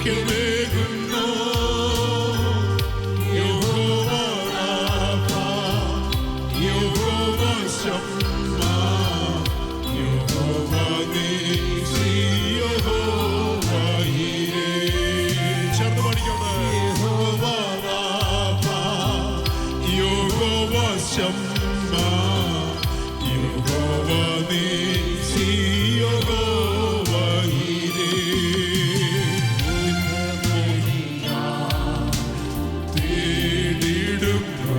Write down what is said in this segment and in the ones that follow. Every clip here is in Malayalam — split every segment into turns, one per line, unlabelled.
സൗഖ്യമേകുന്നു. യഹോവ റാഫ, യഹോവ ശമ്മ, യഹോവ നീസി, യഹോവ ഈരേ. ചേർന്ന് പഠിക്കട്ടെ. യഹോവ റാഫ, യഹോവ ശമ്മ, യഹോവ നീസി, യഹോവ ഈരേ. തേടിടുമ്പോ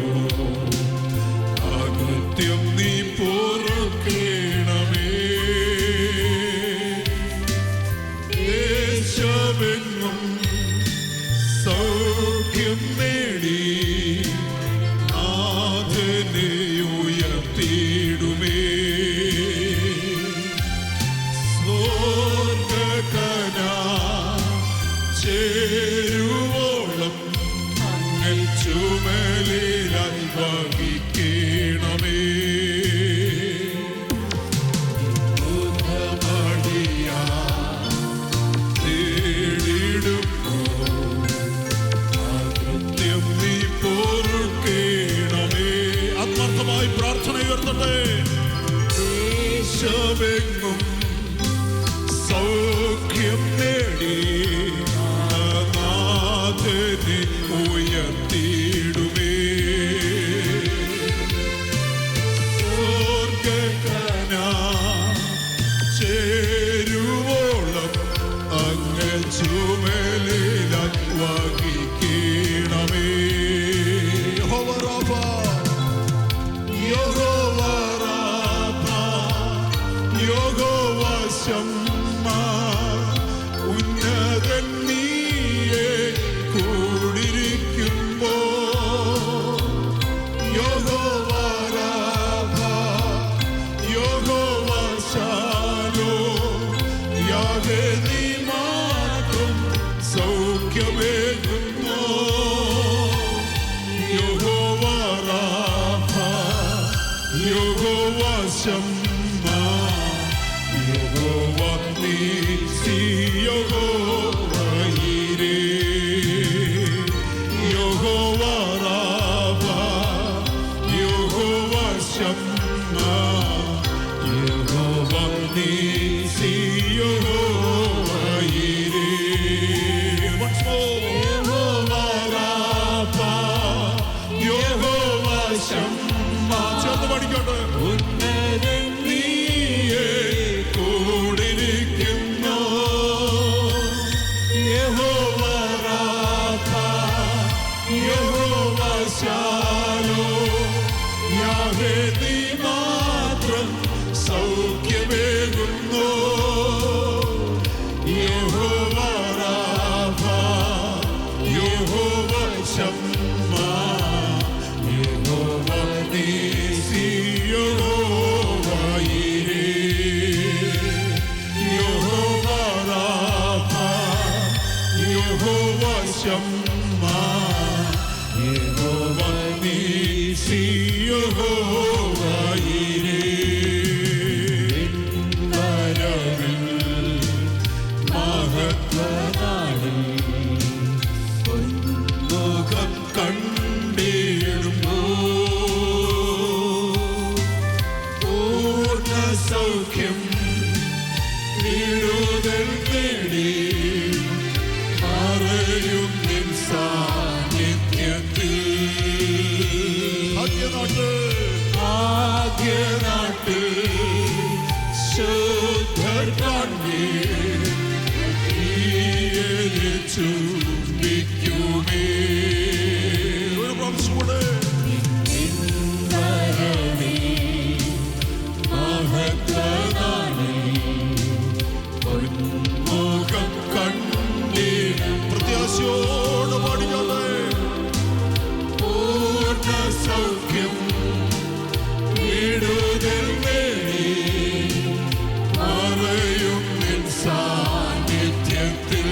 അകത്യം നീ പൊറുക്കേണമേ. ദേശമെങ്ങും സൗഖ്യം നേടി നാഥനെ ഉയർത്തിയിടുമേ. സ്വർഗ്ഗകനാ ചേരുവോളം അങ്ങൻ ചുമലിലായി വഹിക്കണമേ. തേടിടുമ്പോ അകൃത്യം നീ പൊറുക്കേണമേ. ആത്മാർത്ഥമായി പ്രാർത്ഥന ഉയർത്തട്ടെ. ദേശമെങ്ങും സൗഖ്യം നേടി നാഥനെ ഉയർത്തിയിടുമേ. സ്വർഗ്ഗകനാ ചേരുവോളം അങ്ങ് ചുമലിലായി വഹിക്കണമേ. യഹോവ റാഫ, യഹോവ റാഫ, യഹോവ ശമ്മ, ഉന്നതൻ നീയേ കൂടിരിക്കുമ്പോ. യഹോവ റാഫ, യഹോവ ശാലോ, യാഹവേ നീ മാത്രം സൗഖ്യമേകുന്നു. യഹോവ റാഫ, യഹോവ ശമ്മ, യഹോവ നീസി, യഹോവ ഈരേ. യഹോവ റാഫ, യഹോവ ശമ്മ, യഹോവ നീസി, യഹോവ ഈരേ. Once more. യഹോവ റാഫ, യഹോവ ശമ്മ. ചേർന്ന് പഠിക്കട്ടെ. ഉന്നതൻ നീയേ കൂടിരിക്കുന്നു. യഹോവ റാഫ, യഹോവ ശാലോ, യാഹവേ നീ മാത്രം സൗഖ്യമേകുന്നു. യഹോവ റാഫ, യഹോവ ശമ്മ, യഹോവ നീസി, യഹോവ ഈരേ. യഹോവ റാഫ, യഹോവ ശമ്മ, യഹോവ നീസി, യഹോവ ഈരേ. വരവിൽ മഹത്വനാളിൽ പൊന്മുഖം കണ്ടിടുമ്പോ പൂർണ്ണ സൗഖ്യം വിടുതൽ നേടി മറയും നിൻ സാന്നിധ്യത്തിൽ. ഭാഗ്യനാട്ടിൽ ശുദ്ധർ കണ്ണീർ ചുംബിക്കുമേ. ഒരു പ്രാവശ്യം കൂടെ. പൊന്മുഖം കണ്ടീർ പ്രത്യാശയോട് പാടിക്കാതെ. പൂർണ്ണ സൗഖ്യം വിടുതൽ നേടി മറയും നിൻ സാന്നിധ്യത്തിൽ.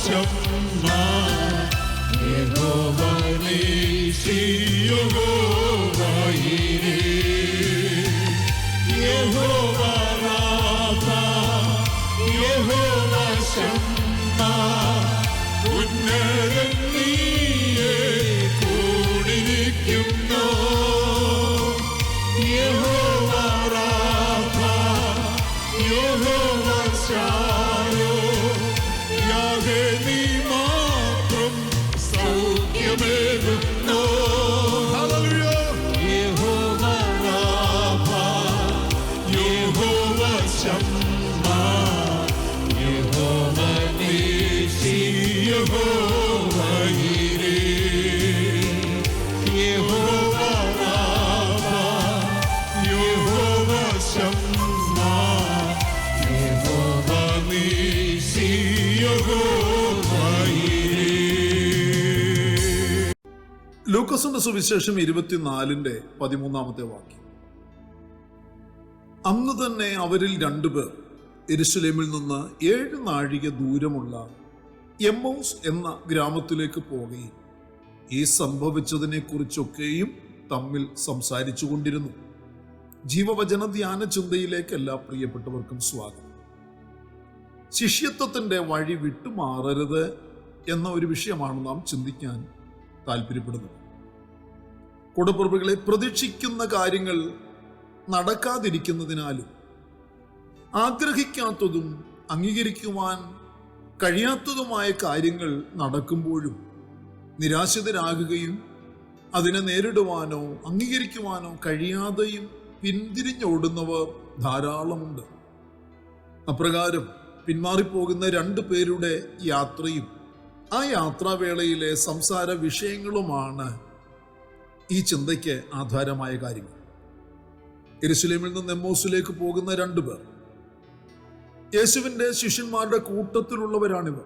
ശമ്മ യഹോവ നീസി യഹോവ യിരേ യഹോവ റാഫ യഹോവ ശമ്മ ഉന്നതൻ നീയേ കൂടിയിരിക്കുന്നു യഹോവ റാഫ യഹോവ ശാലോ യാഹവേ നീ മാത്രം സൗഖ്യമേകുന്നു ഹല്ലേലൂയ യഹോവ റാഫ യഹോവ ശമ്മ യഹോവ നീസി യഹോവ യിരേ യഹോവ റാഫ യഹോവ ശമ്മ യഹോവ നീസി യഹോവ യിരേ.
ലൂക്കോസിന്റെ സുവിശേഷം 24:13 വാക്യം. അന്ന് തന്നെ അവരിൽ 2 പേർ യെരുശലേമിൽ നിന്ന് 7 നാഴിക ദൂരമുള്ള എമ്മൗസ് എന്ന ഗ്രാമത്തിലേക്ക് പോകുകയും ഈ സംഭവിച്ചതിനെ കുറിച്ചൊക്കെയും തമ്മിൽ സംസാരിച്ചു കൊണ്ടിരുന്നു. ജീവവചന ധ്യാന ചിന്തയിലേക്ക് എല്ലാ പ്രിയപ്പെട്ടവർക്കും സ്വാഗതം. ശിഷ്യത്വത്തിന്റെ വഴി വിട്ടുമാറരുത് എന്ന ഒരു വിഷയമാണ് നാം ചിന്തിക്കാൻ താല്പര്യപ്പെടുന്നത്. കൂടപ്പിറപ്പുകളെ, പ്രതീക്ഷിക്കുന്ന കാര്യങ്ങൾ നടക്കാതിരിക്കുന്നതിനാലും ആഗ്രഹിക്കാത്തതും അംഗീകരിക്കുവാൻ കഴിയാത്തതുമായ കാര്യങ്ങൾ നടക്കുമ്പോഴും നിരാശിതരാകുകയും അതിനെ നേരിടുവാനോ അംഗീകരിക്കുവാനോ കഴിയാതെയും പിന്തിരിഞ്ഞോടുന്നവർ ധാരാളമുണ്ട്. അപ്രകാരം പിന്മാറിപ്പോകുന്ന 2 പേരുടെ യാത്രയും ആ യാത്രാവേളയിലെ സംസാര വിഷയങ്ങളുമാണ് ഈ ചിന്തയ്ക്ക് ആധാരമായ കാര്യങ്ങൾ. യെരുശലേമിൽ നിന്ന് എമ്മൗസിലേക്ക് പോകുന്ന 2 പേർ യേശുവിന്റെ ശിഷ്യന്മാരുടെ കൂട്ടത്തിലുള്ളവരാണിവർ.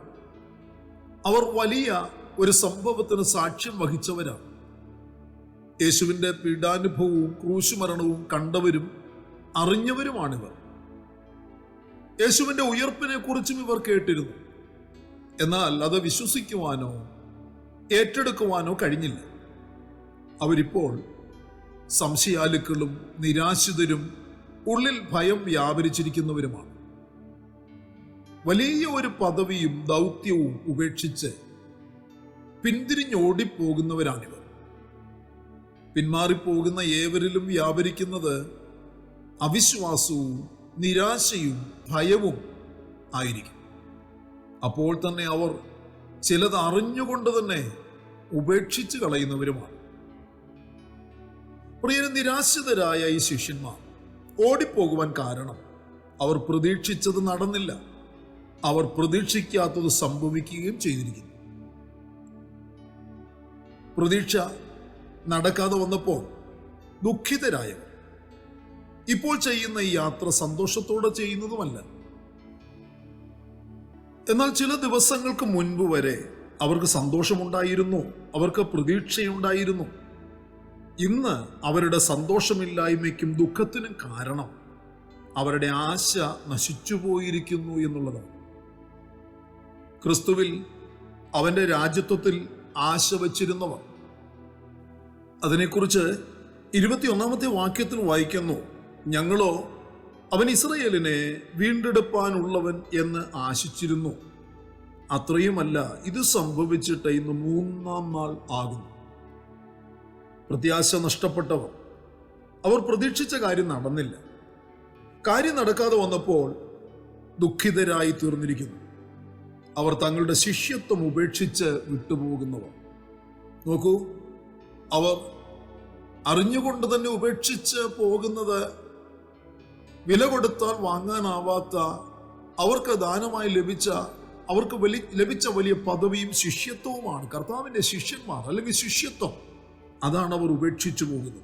അവർ വലിയ ഒരു സംഭവത്തിന് സാക്ഷ്യം വഹിച്ചവരാണ്. യേശുവിന്റെ പീഡാനുഭവവും ക്രൂശുമരണവും കണ്ടവരും അറിഞ്ഞവരുമാണിവർ. യേശുവിന്റെ ഉയർപ്പിനെ കുറിച്ചും ഇവർ കേട്ടിരുന്നു. എന്നാൽ അത് വിശ്വസിക്കുവാനോ ഏറ്റെടുക്കുവാനോ കഴിഞ്ഞില്ല. അവരിപ്പോൾ സംശയാലുക്കളും നിരാശിതരും ഉള്ളിൽ ഭയം വ്യാപരിച്ചിരിക്കുന്നവരുമാണ്. വലിയ ഒരു പദവിയും ദൗത്യവും ഉപേക്ഷിച്ച് പിന്തിരിഞ്ഞോടിപ്പോകുന്നവരാണിവർ. പിന്മാറിപ്പോകുന്ന ഏവരിലും വ്യാപരിക്കുന്നത് അവിശ്വാസവും നിരാശയും ഭയവും ആയിരിക്കും. അപ്പോൾ തന്നെ അവർ ചിലത് അറിഞ്ഞുകൊണ്ട് തന്നെ ഉപേക്ഷിച്ച് കളയുന്നവരുമാണ്. പ്രിയരെ, നിരാശിതരായ ഈ ശിഷ്യന്മാർ ഓടിപ്പോകുവാൻ കാരണം അവർ പ്രതീക്ഷിച്ചത് നടന്നില്ല. അവർ പ്രതീക്ഷിക്കാത്തത് സംഭവിക്കുകയും ചെയ്തിരിക്കുന്നു. പ്രതീക്ഷ നടക്കാതെ വന്നപ്പോൾ ദുഃഖിതരായവർ ഇപ്പോൾ ചെയ്യുന്ന ഈ യാത്ര സന്തോഷത്തോടെ ചെയ്യുന്നതുമല്ല. എന്നാൽ ചില ദിവസങ്ങൾക്ക് മുൻപ് വരെ അവർക്ക് സന്തോഷമുണ്ടായിരുന്നു, അവർക്ക് പ്രതീക്ഷയുണ്ടായിരുന്നു. ഇന്ന് അവരുടെ സന്തോഷമില്ലായ്മയ്ക്കും ദുഃഖത്തിനും കാരണം അവരുടെ ആശ നശിച്ചുപോയിരിക്കുന്നു എന്നുള്ളതാണ്. ക്രിസ്തുവിൽ, അവന്റെ രാജ്യത്വത്തിൽ ആശ വച്ചിരുന്നവർ. അതിനെക്കുറിച്ച് 21 വാക്യത്തിൽ വായിക്കുന്നു, ഞങ്ങളോ അവൻ ഇസ്രായേലിനെ വീണ്ടെടുപ്പാനുള്ളവൻ എന്ന് ആശിച്ചിരുന്നു. അത്രയുമല്ല, ഇത് സംഭവിച്ചിട്ട് ഇന്ന് 3-ാം നാൾ ആകുന്നു. പ്രത്യാശ നഷ്ടപ്പെട്ടവർ, അവർ പ്രതീക്ഷിച്ച കാര്യം നടന്നില്ല. കാര്യം നടക്കാതെ വന്നപ്പോൾ ദുഃഖിതരായി തീർന്നിരിക്കുന്നു. അവർ തങ്ങളുടെ ശിഷ്യത്വം ഉപേക്ഷിച്ച് വിട്ടുപോകുന്നവർ. നോക്കൂ, അവർ അറിഞ്ഞുകൊണ്ട് തന്നെ ഉപേക്ഷിച്ച് പോകുന്നത് വില കൊടുത്താൽ വാങ്ങാനാവാത്ത, അവർക്ക് ദാനമായി അവർക്ക് ലഭിച്ച വലിയ പദവിയും ശിഷ്യത്വവുമാണ്. കർത്താവിന്റെ ശിഷ്യന്മാർ അല്ലെങ്കിൽ ശിഷ്യത്വം, അതാണ് അവർ ഉപേക്ഷിച്ചു പോകുന്നത്.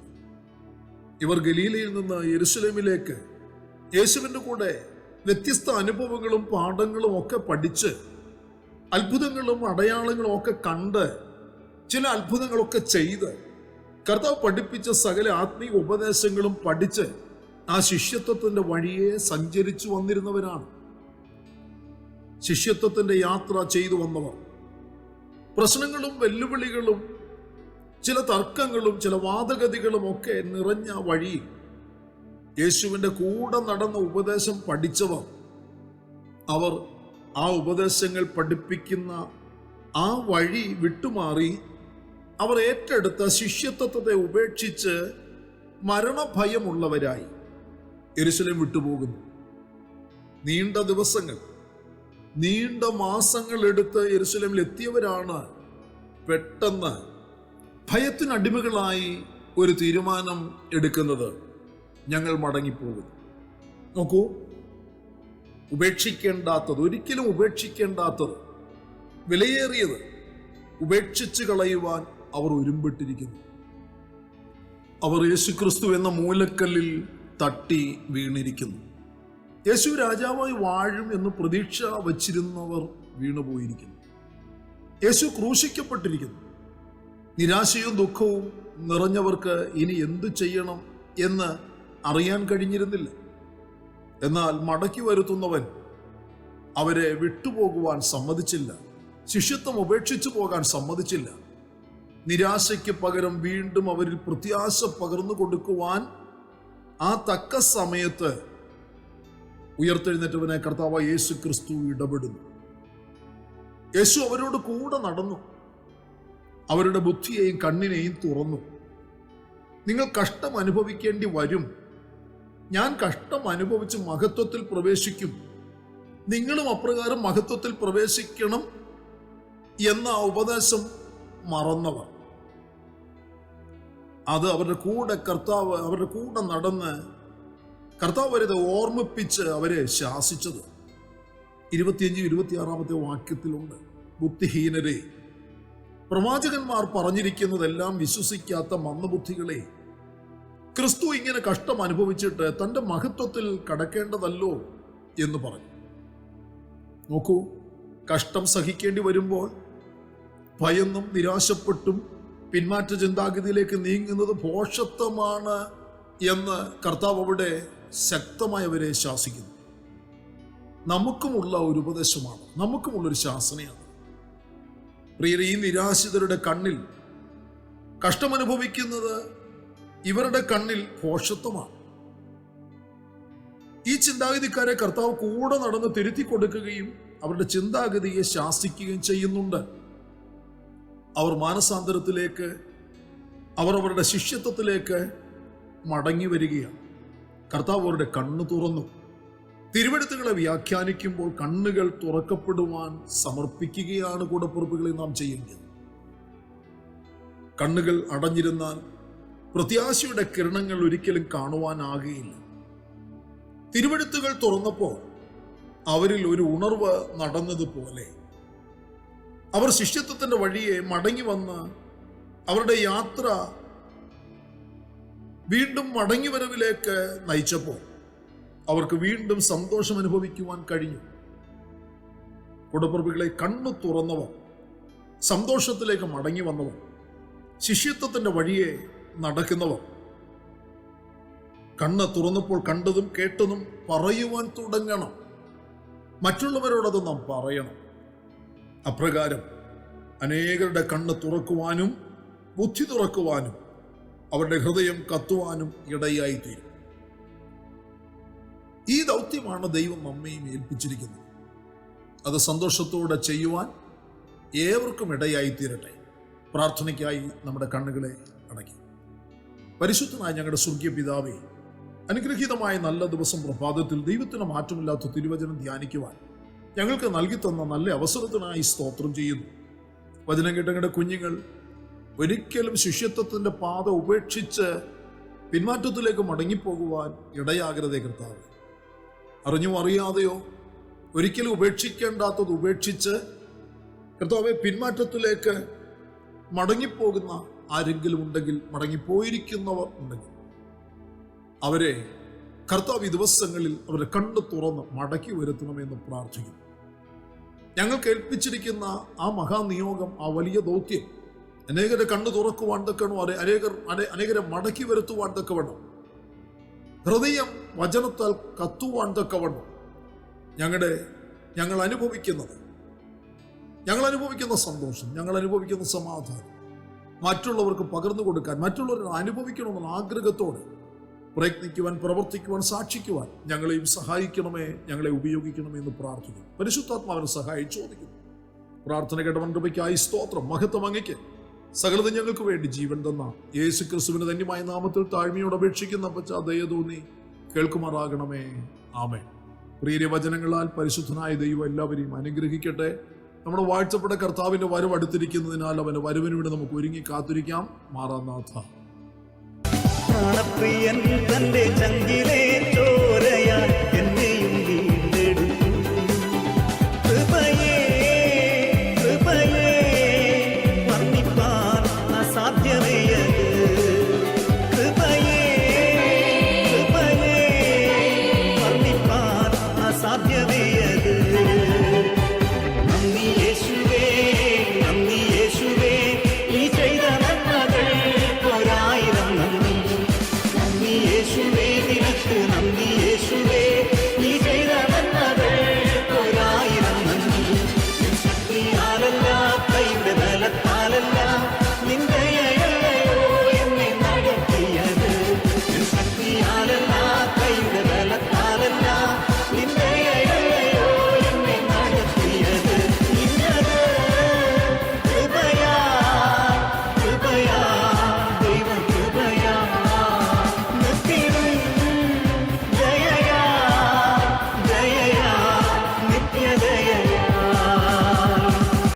ഇവർ ഗലീലയിൽ നിന്ന് യെരുശലേമിലേക്ക് യേശുവിൻ്റെ കൂടെ വ്യത്യസ്ത അനുഭവങ്ങളും പാഠങ്ങളും ഒക്കെ പഠിച്ച്, അത്ഭുതങ്ങളും അടയാളങ്ങളും ഒക്കെ കണ്ട്, ചില അത്ഭുതങ്ങളൊക്കെ ചെയ്ത്, കർത്താവ് പഠിപ്പിച്ച സകല ആത്മീയ ഉപദേശങ്ങളും പഠിച്ച് ആ ശിഷ്യത്വത്തിന്റെ വഴിയെ സഞ്ചരിച്ചു വന്നിരുന്നവരാണ്. ശിഷ്യത്വത്തിന്റെ യാത്ര ചെയ്തു വന്നവർ. പ്രശ്നങ്ങളും വെല്ലുവിളികളും ചില തർക്കങ്ങളും ചില വാദഗതികളും ഒക്കെ നിറഞ്ഞ വഴിയിൽ യേശുവിൻ്റെ കൂടെ നടന്ന ഉപദേശം പഠിച്ചവർ, അവർ ആ ഉപദേശങ്ങൾ പഠിപ്പിക്കുന്ന ആ വഴി വിട്ടുമാറി അവർ ഏറ്റെടുത്ത ശിഷ്യത്വത്തെ ഉപേക്ഷിച്ച് മരണഭയമുള്ളവരായി യെരൂശലേം വിട്ടുപോകുന്നു. നീണ്ട ദിവസങ്ങൾ, നീണ്ട മാസങ്ങൾ എടുത്ത് യെരൂശലേമിൽ എത്തിയവരാണ് പെട്ടെന്ന് ഭയത്തിനടിമകളായി ഒരു തീരുമാനം എടുക്കുന്നത്. ഞങ്ങൾ മടങ്ങിപ്പോകുന്നു. നോക്കൂ, ഉപേക്ഷിക്കേണ്ടാത്തത്, ഒരിക്കലും ഉപേക്ഷിക്കേണ്ടാത്തത്, വിലയേറിയത് ഉപേക്ഷിച്ച് കളയുവാൻ അവർ ഒരുമ്പിട്ടിരിക്കുന്നു. അവർ യേശുക്രിസ്തു എന്ന മൂലക്കല്ലിൽ തട്ടി വീണിരിക്കുന്നു. യേശു രാജാവായി വാഴും എന്ന് പ്രതീക്ഷ വച്ചിരുന്നവർ വീണുപോയിരിക്കുന്നു. യേശു ക്രൂശിക്കപ്പെട്ടിരിക്കുന്നു. നിരാശയും ദുഃഖവും നിറഞ്ഞവർക്ക് ഇനി എന്തു ചെയ്യണം എന്ന് അറിയാൻ കഴിഞ്ഞിരുന്നില്ല. എന്നാൽ മടക്കി വരുത്തുന്നവൻ അവരെ വിട്ടുപോകുവാൻ സമ്മതിച്ചില്ല. ശിഷ്യത്വം ഉപേക്ഷിച്ചു പോകാൻ സമ്മതിച്ചില്ല. നിരാശയ്ക്ക് പകരം വീണ്ടും അവരിൽ പ്രത്യാശ പകർന്നു കൊടുക്കുവാൻ ആ തക്ക സമയത്ത് ഉയർത്തെഴുന്നേറ്റവനെ കർത്താവായ യേശു ക്രിസ്തു ഇടപെടുന്നു. യേശു അവരോട് കൂടെ നടന്നു. അവരുടെ ബുദ്ധിയെയും കണ്ണിനെയും തുറന്നു. നിങ്ങൾ കഷ്ടം അനുഭവിക്കേണ്ടി വരും. ഞാൻ കഷ്ടം അനുഭവിച്ച് മഹത്വത്തിൽ പ്രവേശിക്കും. നിങ്ങളും അപ്രകാരം മഹത്വത്തിൽ പ്രവേശിക്കണം എന്ന ഉപദേശം മറന്നവർ, അത് അവരുടെ കൂടെ അവരുടെ കൂടെ നടന്ന് കർത്താവ് അവരെ ഓർമ്മിപ്പിച്ച് അവരെ ശാസിച്ചത് 25-26 വാക്യത്തിലുണ്ട്. ബുദ്ധിഹീനരെ, പ്രവാചകന്മാർ പറഞ്ഞിരിക്കുന്നതെല്ലാം വിശ്വസിക്കാത്ത മന്ദബുദ്ധികളെ, ക്രിസ്തു ഇങ്ങനെ കഷ്ടം അനുഭവിച്ചിട്ട് തൻ്റെ മഹത്വത്തിൽ കടക്കേണ്ടതല്ലോ എന്ന് പറഞ്ഞു. നോക്കൂ, കഷ്ടം സഹിക്കേണ്ടി വരുമ്പോൾ ഭയന്നും നിരാശപ്പെട്ടും പിന്മാറ്റ ചിന്താഗതിയിലേക്ക് നീങ്ങുന്നത് ഭോഷത്വമാണ് എന്ന് കർത്താവ് അവിടെ ശക്തമായി അവരെ ശാസിക്കുന്നു. നമുക്കുമുള്ള ഒരു ഉപദേശമാണ്, നമുക്കുമുള്ളൊരു ശാസനയാണ്. പ്രിയരെ, ഈ നിരാശിതരുടെ കണ്ണിൽ കഷ്ടമനുഭവിക്കുന്നത് ഇവരുടെ കണ്ണിൽ ഭോഷത്വമാണ്. ഈ ചിന്താഗതിക്കാരെ കർത്താവ് കൂടെ നടന്ന് തിരുത്തി കൊടുക്കുകയും അവരുടെ ചിന്താഗതിയെ ശാസിക്കുകയും ചെയ്യുന്നുണ്ട്. അവർ മാനസാന്തരത്തിലേക്ക്, അവർ അവരുടെ ശിഷ്യത്വത്തിലേക്ക് മടങ്ങി വരികയാണ്. കർത്താവ് അവരുടെ കണ്ണ് തുറന്നു. തിരുവെഴുത്തുകളെ വ്യാഖ്യാനിക്കുമ്പോൾ കണ്ണുകൾ തുറക്കപ്പെടുവാൻ സമർപ്പിക്കുകയാണ് കൂടപ്പിറപ്പുകളെ നാം ചെയ്യേണ്ടത്. കണ്ണുകൾ അടഞ്ഞിരുന്നാൽ പ്രത്യാശയുടെ കിരണങ്ങൾ ഒരിക്കലും കാണുവാനാകുകയില്ല. തിരുവെഴുത്തുകൾ തുറന്നപ്പോൾ അവരിൽ ഒരു ഉണർവ് നടന്നതുപോലെ അവർ ശിഷ്യത്വത്തിന്റെ വഴിയെ മടങ്ങി വന്ന് അവരുടെ യാത്ര വീണ്ടും മടങ്ങിവരവിലേക്ക് നയിച്ചപ്പോൾ അവർക്ക് വീണ്ടും സന്തോഷം അനുഭവിക്കുവാൻ കഴിഞ്ഞു. കൂടപ്പിറപ്പുകളെ, കണ്ണു തുറന്നവർ, സന്തോഷത്തിലേക്ക് മടങ്ങി വന്നവർ, ശിഷ്യത്വത്തിന്റെ വഴിയെ നടക്കുന്നവർ, കണ്ണ് തുറന്നപ്പോൾ കണ്ടതും കേട്ടതും പറയുവാൻ തുടങ്ങണം. മറ്റുള്ളവരോടത് നാം പറയണം. അപ്രകാരം അനേകരുടെ കണ്ണ് തുറക്കുവാനും ബുദ്ധി തുറക്കുവാനും അവരുടെ ഹൃദയം കത്തുവാനും ഇടയായിത്തീരും. ഈ ദൗത്യമാണ് ദൈവം നമ്മയും ഏൽപ്പിച്ചിരിക്കുന്നത്. അത് സന്തോഷത്തോടെ ചെയ്യുവാൻ ഏവർക്കും ഇടയായിത്തീരട്ടെ. പ്രാർത്ഥനയ്ക്കായി നമ്മുടെ കണ്ണുകളെ അടയ്ക്കും. പരിശുദ്ധനായ ഞങ്ങളുടെ സ്വർഗീയ പിതാവേ, അനുഗ്രഹീതമായ നല്ല ദിവസം പ്രഭാതത്തിൽ ദൈവത്തിന് മാറ്റമില്ലാത്ത തിരുവചനം ധ്യാനിക്കുവാൻ ഞങ്ങൾക്ക് നൽകി തന്ന നല്ല അവസരത്തിനായി സ്തോത്രം ചെയ്യുന്നു. വചനം കേട്ട ഞങ്ങളുടെ കുഞ്ഞുങ്ങൾ ഒരിക്കലും ശിഷ്യത്വത്തിന്റെ പാത ഉപേക്ഷിച്ച് പിന്മാറ്റത്തിലേക്ക് മടങ്ങിപ്പോകുവാൻ ഇടയാകരുതേ കർത്താവ്. അറിഞ്ഞോ അറിയാതെയോ ഒരിക്കലും ഉപേക്ഷിക്കേണ്ടാത്തത് ഉപേക്ഷിച്ച് കർത്താവെ പിന്മാറ്റത്തിലേക്ക് മടങ്ങിപ്പോകുന്ന ആരെങ്കിലും ഉണ്ടെങ്കിൽ, മടങ്ങിപ്പോയിരിക്കുന്നവർ ഉണ്ടെങ്കിൽ അവരെ കർത്താവ് ഈ ദിവസങ്ങളിൽ അവരെ കണ്ണു തുറന്ന് മടക്കി വരുത്തണമെന്ന് പ്രാർത്ഥിക്കുന്നു. ഞങ്ങൾക്ക് ഏൽപ്പിച്ചിരിക്കുന്ന ആ മഹാനിയോഗം, ആ വലിയ ദൗത്യം അനേകരെ കണ്ണു തുറക്കുവാൻ തക്കണോ, അനേകരെ മടക്കി വരുത്തുവാൻ തക്കവണ്ണം, ഹൃദയം വചനത്താൽ കത്തുവാൻ തക്കവണ്ണം ഞങ്ങളുടെ ഞങ്ങൾ അനുഭവിക്കുന്നത്, ഞങ്ങൾ അനുഭവിക്കുന്ന സന്തോഷം, ഞങ്ങൾ അനുഭവിക്കുന്ന സമാധാനം മറ്റുള്ളവർക്ക് പകർന്നു കൊടുക്കാൻ, മറ്റുള്ളവർ അനുഭവിക്കണമെന്നുള്ള ആഗ്രഹത്തോടെ പ്രയത്നിക്കുവാൻ, പ്രവർത്തിക്കുവാൻ, സാക്ഷിക്കുവാൻ ഞങ്ങളെയും സഹായിക്കണമേ, ഞങ്ങളെ ഉപയോഗിക്കണമേ എന്ന് പ്രാർത്ഥിക്കുന്നു. പരിശുദ്ധാത്മാവിനെ സഹായം ചോദിക്കുന്നു. പ്രാർത്ഥന കേട്ടവൻ കൃപയ്ക്കായി സ്തോത്രം. മഹത്വം അങ്ങയ്ക്ക്. സകലത ഞങ്ങൾക്ക് വേണ്ടി ജീവൻ തന്ന യേശു ക്രിസ്തുവിന്റെ ധന്യമായ നാമത്തിൽ താഴ്മയോട് അപേക്ഷിക്കുന്ന പശ്ചാ ദയ തോന്നി കേൾക്കുമാറാകണമേ. ആമേൻ. പ്രിയ വചനങ്ങളാൽ പരിശുദ്ധനായ ദൈവം എല്ലാവരെയും അനുഗ്രഹിക്കട്ടെ. നമ്മുടെ വാഴ്ചപ്പെട്ട കർത്താവിന്റെ വരവ് അടുത്തിരിക്കുന്നതിനാൽ അവന്റെ വരവിന് വേണ്ടി നമുക്ക് ഒരുങ്ങി കാത്തിരിക്കാം. മാറാനാഥ
പ്രാണപ്രിയൻ തന്റെ